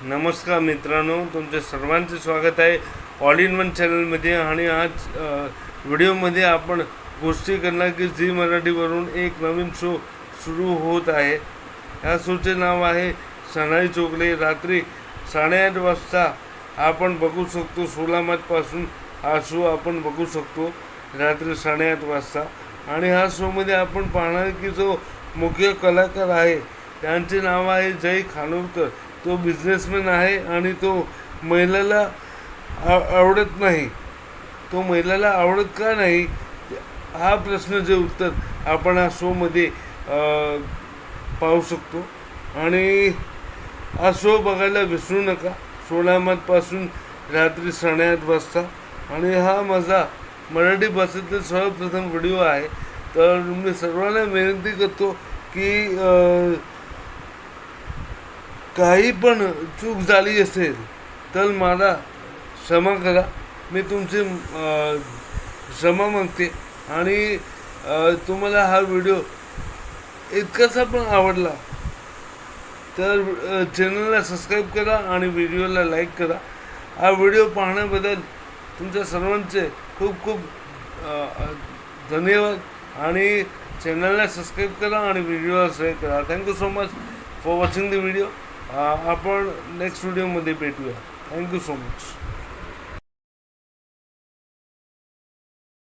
नमस्कार मित्रांनो, तुमचे सर्वांचे स्वागत आहे ऑल इन वन चॅनलमध्ये. आणि आज व्हिडिओमध्ये आपण गोष्टी करणार की झी मराठीवरून एक नवीन शो सुरू होत आहे. या शोचे नाव आहे सनाई चोगले. रात्री 8:30 वाजता आपण बघू शकतो. 16 मार्चपासून हा शो आपण बघू शकतो रात्री 8:30 वाजता. आणि ह्या शोमध्ये आपण पाहणार की जो मुख्य कलाकार आहे त्यांचे नाव आहे जय खानोलकर. तो बिझनेसमॅन आहे आणि तो महिलाला आवडत नाही. तो महिलाला आवडत का नाही, हा प्रश्नाचे उत्तर आपण हा शोमध्ये पाहू शकतो. आणि हा शो बघायला विसरू नका 16 मार्चपासून रात्री 8:30 वाजता. आणि हा माझा मराठी भाषेतील सर्वप्रथम व्हिडिओ आहे. तर मी सर्वांना विनंती करतो की काही पण चूक झाली असेल तर मला क्षमा करा. मी तुमची क्षमा मागते. आणि तुम्हाला हा व्हिडिओ इतकासा पण आवडला तर चॅनलला सबस्क्राईब करा आणि व्हिडिओला लाईक करा. हा व्हिडिओ पाहण्याबद्दल तुमच्या सर्वांचे खूप खूप धन्यवाद. आणि चॅनलला सबस्क्राईब करा आणि व्हिडिओला शेअर करा. Thank you so much for watching the video. आपण नेक्स्ट व्हिडिओमध्ये भेटूया. Thank you so much.